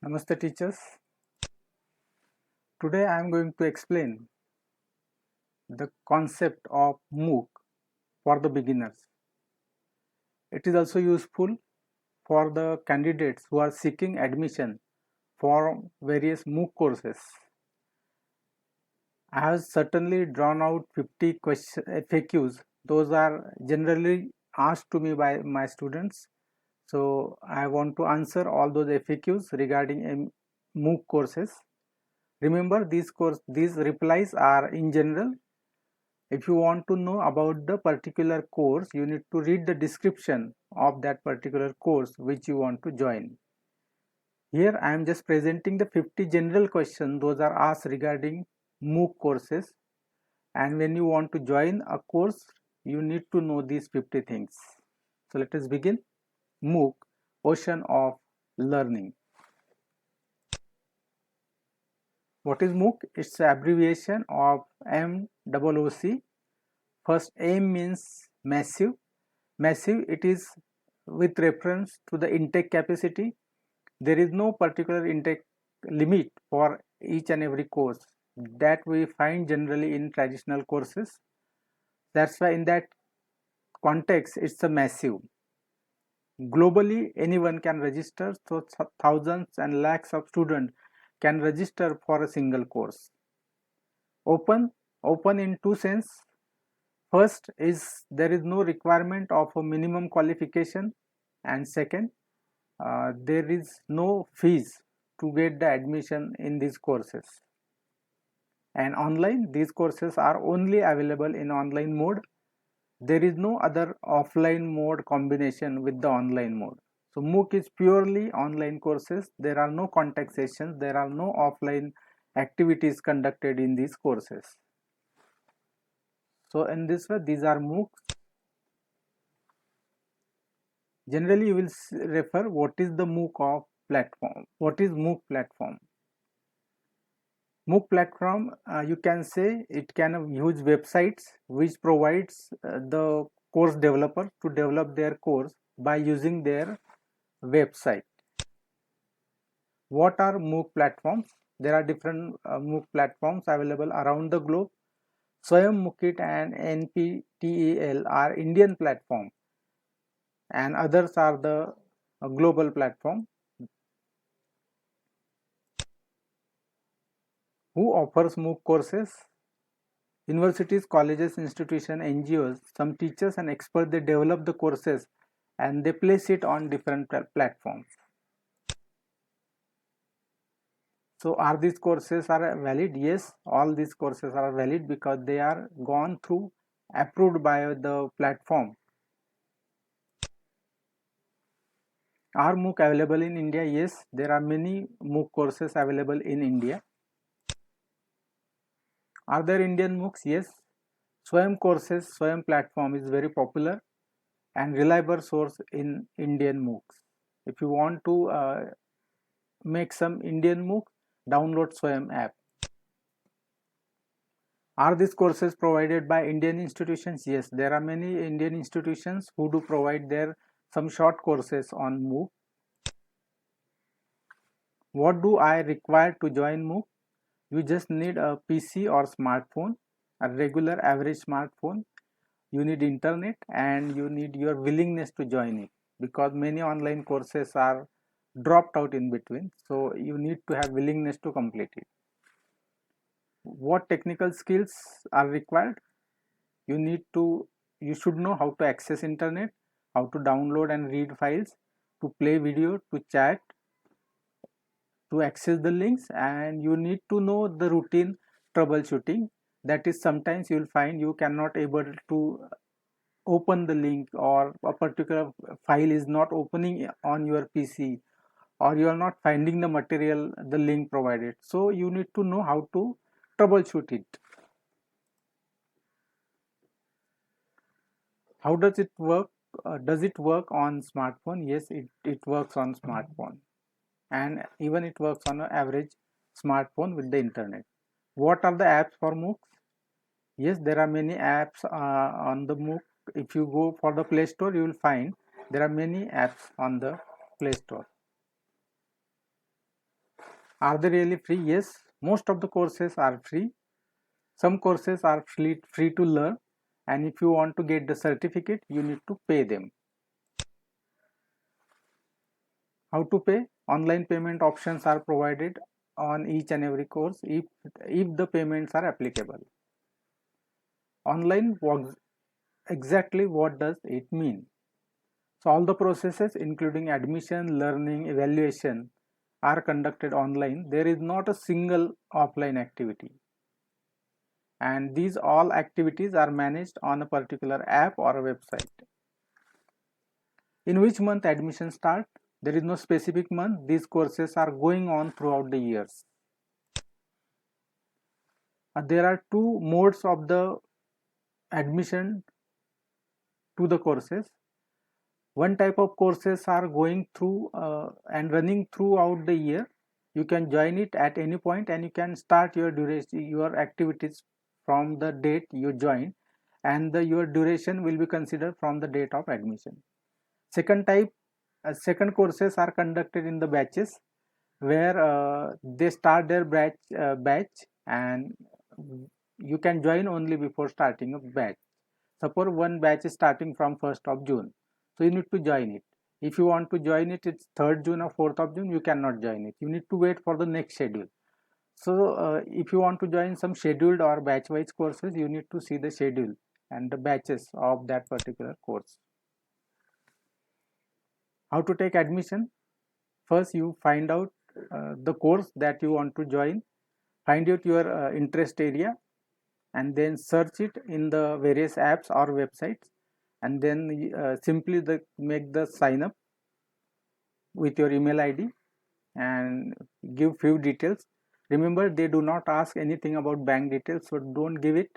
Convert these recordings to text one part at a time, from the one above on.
Namaste teachers. Today I am going to explain the concept of MOOC for the beginners. It is also useful for the candidates who are seeking admission for various MOOC courses. I have certainly drawn out 50 FAQs. Those are generally asked to me by my students. So I want to answer all those FAQs regarding MOOC courses. Remember, these replies are in general. If you want to know about the particular course, you need to read the description of that particular course which you want to join. Here I am just presenting the 50 general questions. Those are asked regarding MOOC courses, and when you want to join a course, you need to know these 50 things. So let us begin. MOOC, Ocean of Learning. What is MOOC? It's the abbreviation of MOOC. First, M means massive. Massive, it is with reference to the intake capacity. There is no particular intake limit for each and every course that we find generally in traditional courses. That's why in that context it's a massive. Globally anyone can register, so thousands and lakhs of students can register for a single course. Open in two sense. First is there is no requirement of a minimum qualification, and second, there is no fees to get the admission in these courses. And online, these courses are only available in online mode. There is no other offline mode combination with the online mode. So MOOC is purely online courses. There are no contact sessions, there are no offline activities conducted in these courses. So in this way, these are MOOCs. Generally, you will refer what is the MOOC of platform. What is MOOC platform? MOOC platform, you can say it can use websites which provides the course developer to develop their course by using their website. What are MOOC platforms? There are different MOOC platforms available around the globe. Swayam and NPTEL are Indian platform, and others are the global platform. Who offers MOOC courses? Universities, colleges, institutions, NGOs, some teachers and experts, they develop the courses and they place it on different platforms. So are these courses are valid? Yes, all these courses are valid because they are gone through, approved by the platform. Are MOOC available in India? Yes, there are many MOOC courses available in India. Are there Indian MOOCs? Yes. Swayam courses, Swayam platform is very popular and reliable source in Indian MOOCs. If you want to make some Indian MOOC, download Swayam app. Are these courses provided by Indian institutions? Yes, there are many Indian institutions who do provide their some short courses on MOOC. What do I require to join MOOC? You just need a PC or smartphone, a regular average smartphone. You need internet and you need your willingness to join it, because many online courses are dropped out in between, so you need to have willingness to complete it. What technical skills are required? You should know how to access internet, how to download and read files, to play video, to chat, to access the links, and you need to know the routine troubleshooting. That is, sometimes you will find you cannot able to open the link, or a particular file is not opening on your PC, or you are not finding the material, the link provided. So you need to know how to troubleshoot it. How does it work? Does it work on smartphone? Yes, it works on smartphone, and even it works on an average smartphone with the internet. What are the apps for MOOCs? Yes, there are many apps on the MOOC. If you go for the Play Store, you will find there are many apps on the Play Store. Are they really free? Yes, most of the courses are free. Some courses are free to learn, and if you want to get the certificate, you need to pay them. How to pay? Online payment options are provided on each and every course if the payments are applicable. Online works. Exactly what does it mean? So all the processes including admission, learning, evaluation are conducted online. There is not a single offline activity. And these all activities are managed on a particular app or a website. In which month admission start? There is no specific month. These courses are going on throughout the years. There are two modes of the admission to the courses. One type of courses are going through and running throughout the year. You can join it at any point and you can start your duration, your activities from the date you join, and your duration will be considered from the date of admission. Second type, second courses are conducted in the batches where they start their batch and you can join only before starting a batch. Suppose one batch is starting from 1st of June, so you need to join it. If you want to join it, it's 3rd June or 4th of June, you cannot join it. You need to wait for the next schedule. So if you want to join some scheduled or batch wise courses, you need to see the schedule and the batches of that particular course. How to take admission? First you find out the course that you want to join, find out your interest area, and then search it in the various apps or websites, and then simply make the sign up with your email ID and give few details. Remember, they do not ask anything about bank details, so don't give it.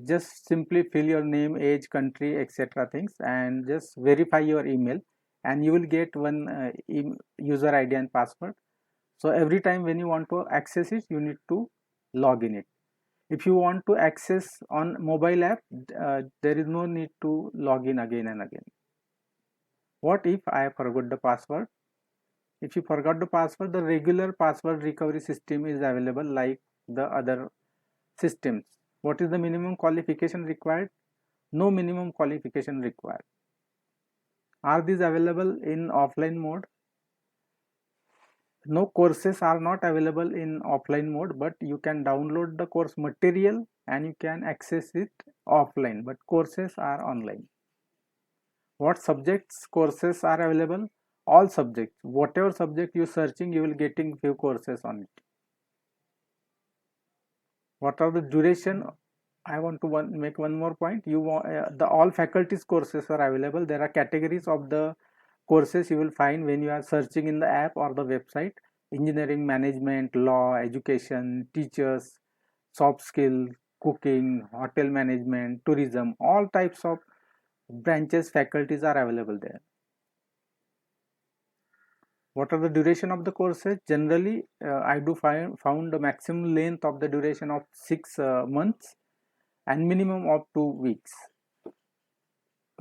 Just simply fill your name, age, country, etc. things, and just verify your email, and you will get one user ID and password. So every time when you want to access it, you need to log in it. If you want to access on mobile app, there is no need to log in again and again. What if I forgot the password? If you forgot the password, the regular password recovery system is available like the other systems. What is the minimum qualification required? No minimum qualification required. Are these available in offline mode? No, courses are not available in offline mode, but you can download the course material and you can access it offline, but courses are online. What subjects courses are available? All subjects. Whatever subject you're searching, you will getting few courses on it. What are the duration? I want to make one more point. The all faculties courses are available. There are categories of the courses you will find when you are searching in the app or the website: engineering, management, law, education, teachers, soft skill, cooking, hotel management, tourism. All types of branches, faculties are available there. What are the duration of the courses? Generally, I do found the maximum length of the duration of 6 months and minimum of 2 weeks.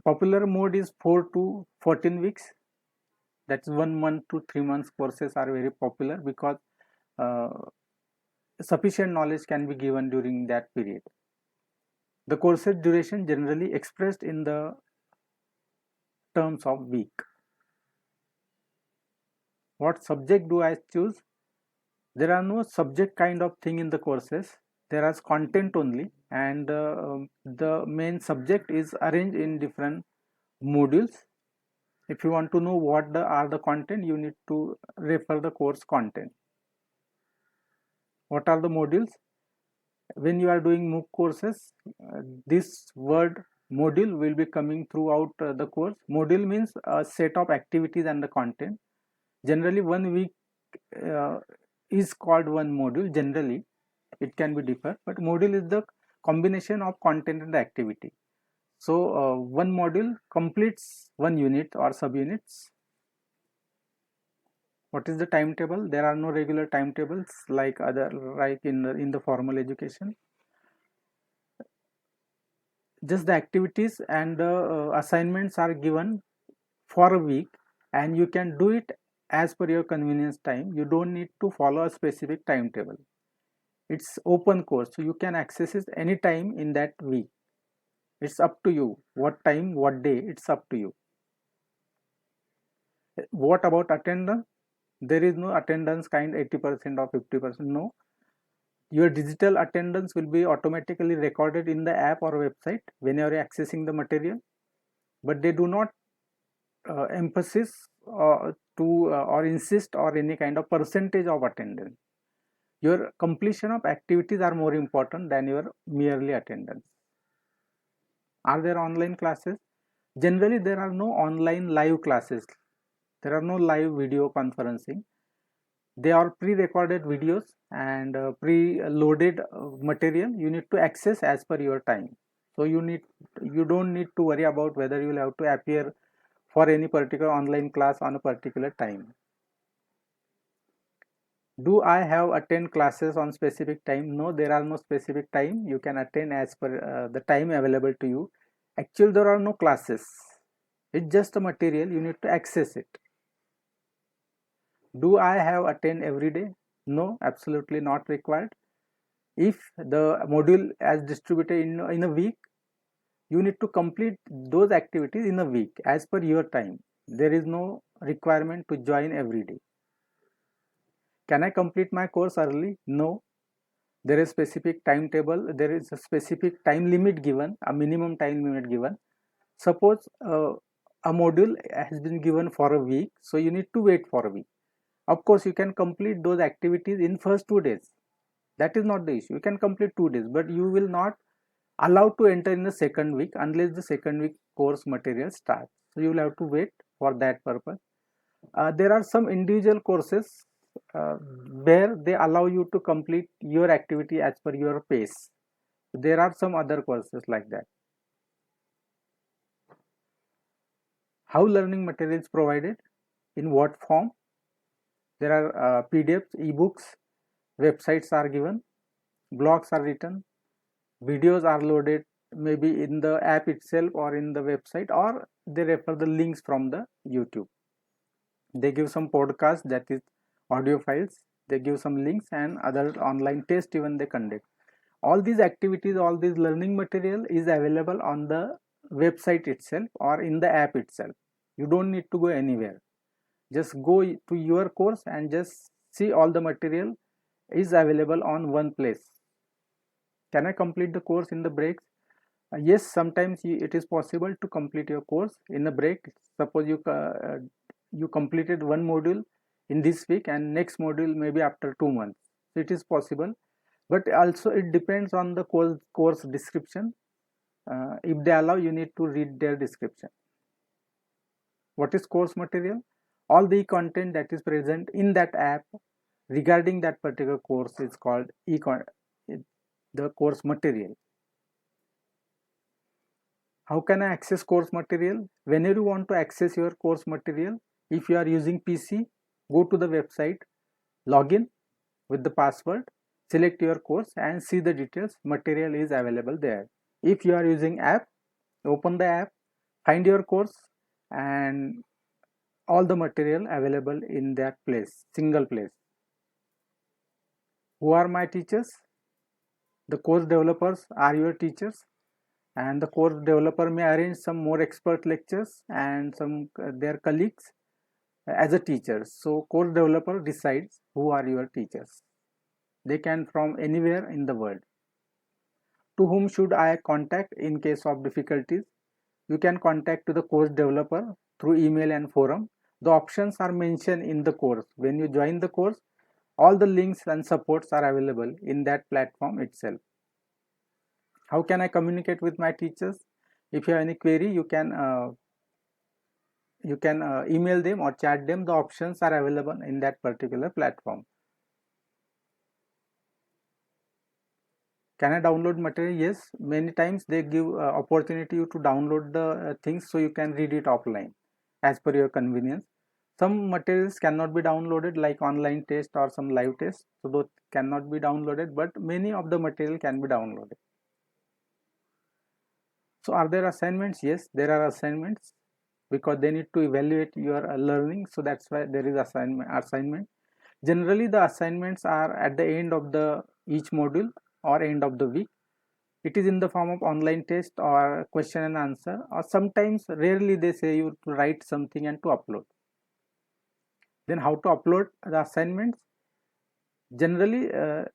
Popular mode is 4 to 14 weeks. That's 1 month to 3 months courses are very popular because uh, sufficient knowledge can be given during that period. The courses duration generally expressed in the terms of week. What subject do I choose? There are no subject kind of thing in the courses. There is content only, and the main subject is arranged in different modules. If you want to know what are the content, you need to refer the course content. What are the modules? When you are doing MOOC courses, this word module will be coming throughout the course. Module means a set of activities and the content. Generally, 1 week is called one module. Generally, it can be different, but module is the combination of content and the activity. So one module completes one unit or subunits. What is the timetable? There are no regular timetables like in the formal education. Just the activities and the assignments are given for a week, and you can do it as per your convenience time. You don't need to follow a specific timetable. It's open course, so you can access it anytime in that week. It's up to you what time, what day, it's up to you. What about attendance? There is no attendance kind 80% or 50%. No, your digital attendance will be automatically recorded in the app or website when you are accessing the material, but they do not emphasis or insist or any kind of percentage of attendance. Your completion of activities are more important than your merely attendance. Are there online classes? Generally, there are no online live classes. There are no live video conferencing. They are pre-recorded videos and pre-loaded material you need to access as per your time. So you don't need to worry about whether you will have to appear for any particular online class on a particular time. Do I have attend classes on specific time? No, there are no specific time. You can attend as per the time available to you. Actually, there are no classes. It's just a material. You need to access it. Do I have attend every day? No, absolutely not required. If the module as distributed in a week, you need to complete those activities in a week as per your time. There is no requirement to join every day. Can I complete my course early? No. There is specific timetable, there is a specific time limit given, a minimum time limit given. Suppose a module has been given for a week, so you need to wait for a week. Of course, you can complete those activities in first 2 days. That is not the issue. You can complete 2 days, but you will not allowed to enter in the second week unless the second week course material starts. So you will have to wait for that purpose. There are some individual courses where they allow you to complete your activity as per your pace. There are some other courses like that. How learning material is provided? In what form? There are PDFs, ebooks, websites are given, blogs are written, videos are loaded maybe in the app itself or in the website, or they refer the links from the YouTube. They give some podcast, that is audio files, they give some links and other online tests even they conduct. All these activities, all this learning material is available on the website itself or in the app itself. You don't need to go anywhere. Just go to your course and just see all the material is available on one place. Can I complete the course in the breaks? Yes, sometimes it is possible to complete your course in a break. Suppose you completed one module in this week and next module maybe after 2 months. So it is possible, but also it depends on the course description. If they allow, you need to read their description. What is course material? All the content that is present in that app regarding that particular course is called the course material. How can I access course material? Whenever you want to access your course material, if you are using PC, go to the website, log in with the password, select your course and see the details. Material is available there. If you are using app, open the app, find your course and all the material available in that place, single place. Who are my teachers? The course developers are your teachers, and the course developer may arrange some more expert lectures and some their colleagues as a teacher. So course developer decides who are your teachers. They can from anywhere in the world. To whom should I contact in case of difficulties? You can contact to the course developer through email and forum. The options are mentioned in the course. When you join the course, all the links and supports are available in that platform itself. How can I communicate with my teachers? If you have any query, you can email them or chat them. The options are available in that particular platform. Can I download material? Yes, many times they give opportunity you to download the things so you can read it offline as per your convenience. Some materials cannot be downloaded like online test or some live test, so those cannot be downloaded, but many of the material can be downloaded. So are there assignments? Yes, there are assignments. because they need to evaluate your learning. So that's why there is assignment. Generally the assignments are at the end of the each module or end of the week. It is in the form of online test or question and answer, or sometimes rarely they say you to write something and to upload. Then how to upload the assignments? Generally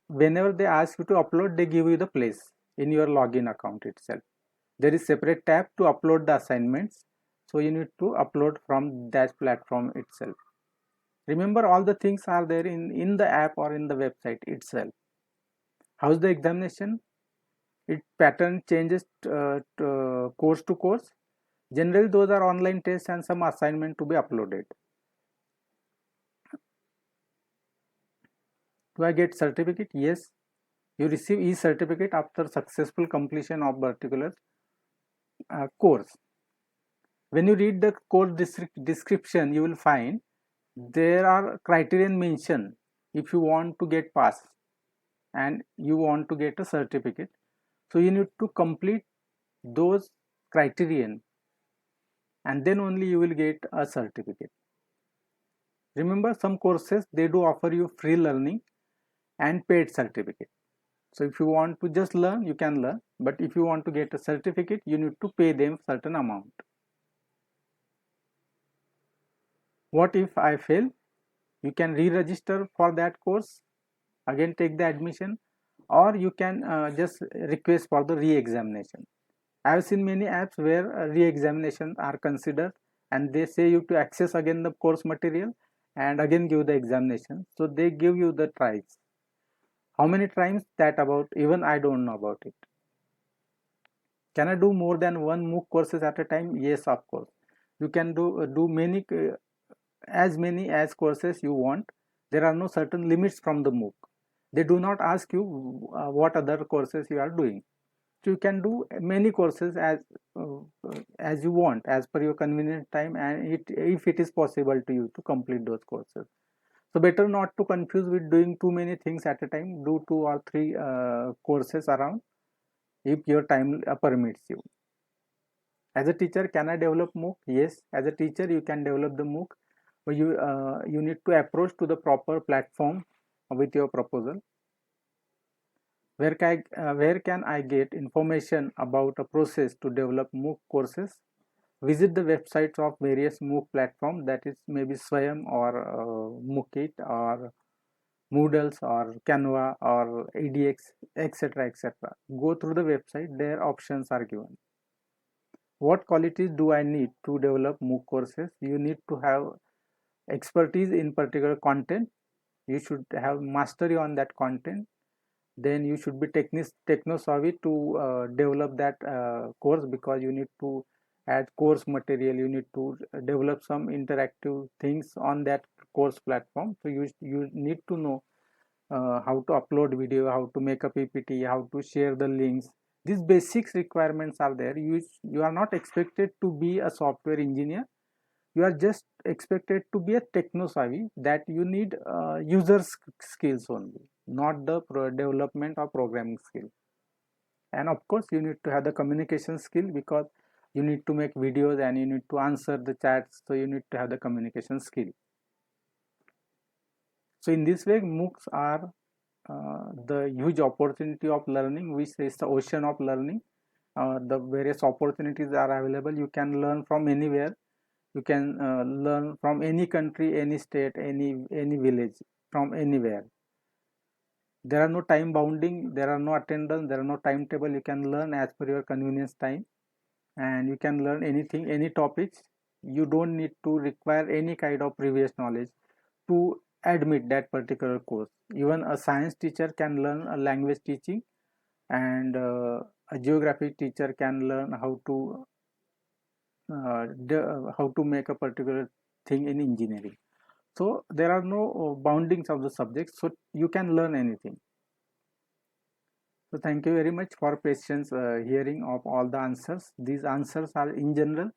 whenever they ask you to upload, they give you the place in your login account itself. There is separate tab to upload the assignments, so you need to upload from that platform itself. Remember, all the things are there in the app or in the website itself. How's the examination? It pattern changes course to course. Generally those are online tests and some assignment to be uploaded. Do I get certificate? Yes, you receive e-certificate after successful completion of particular course. When you read the course description, you will find there are criterion mentioned if you want to get pass and you want to get a certificate. So you need to complete those criterion and then only you will get a certificate. Remember, some courses they do offer you free learning and paid certificate. So if you want to just learn, you can learn, but if you want to get a certificate, you need to pay them certain amount. What if I fail? You can re-register for that course, again take the admission, or you can just request for the re-examination. I have seen many apps where re-examinations are considered and they say you to access again the course material and again give the examination. So they give you the tries. How many times that about, even I don't know about it. Can I do more than one MOOC courses at a time? Yes, of course. You can do many as many as courses you want. There are no certain limits from the MOOC. They do not ask you what other courses you are doing. So you can do many courses as you want, as per your convenient time, and if it is possible to you to complete those courses. So better not to confuse with doing too many things at a time. Do 2 or 3 courses around if your time permits you. As a teacher, can I develop MOOC? Yes, as a teacher you can develop the MOOC, but you need to approach to the proper platform with your proposal. Where can I get information about a process to develop MOOC courses? Visit the websites of various MOOC platforms, that is maybe Swayam or Mookit or Moodles or Canva or EDX, etc. etc. Go through the website, their options are given. What qualities do I need to develop MOOC courses? You need to have expertise in particular content. You should have mastery on that content. Then you should be techno savvy to develop that course, because you need to add course material, you need to develop some interactive things on that course platform. So you need to know how to upload video, how to make a PPT, how to share the links. These basics requirements are there. You are not expected to be a software engineer. You are just expected to be a techno savvy, that you need user skills only, not the development or programming skill. And of course you need to have the communication skill, because you need to make videos and you need to answer the chats, so you need to have the communication skill. So in this way, MOOCs are the huge opportunity of learning, which is the ocean of learning. The various opportunities are available. You can learn from anywhere. You can learn from any country, any state, any village, from anywhere. There are no time bounding, there are no attendance, there are no timetable. You can learn as per your convenience time, and you can learn anything, any topics. You don't need to require any kind of previous knowledge to admit that particular course. Even a science teacher can learn a language teaching, and a geography teacher can learn how to make a particular thing in engineering. So there are no boundings of the subject, so you can learn anything. So thank you very much for patience hearing of all the answers. These answers are in general.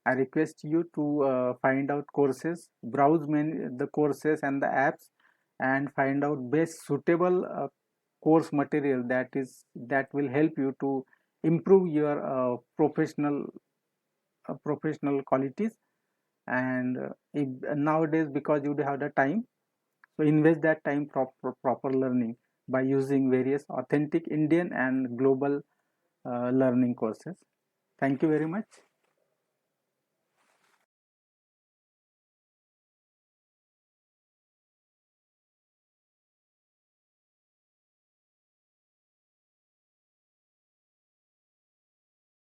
I request you to find out courses, browse the courses and the apps, and find out best suitable course material that will help you to improve your professional qualities and if, nowadays because you have the time, so invest that time proper learning by using various authentic Indian and global learning courses. Thank you very much.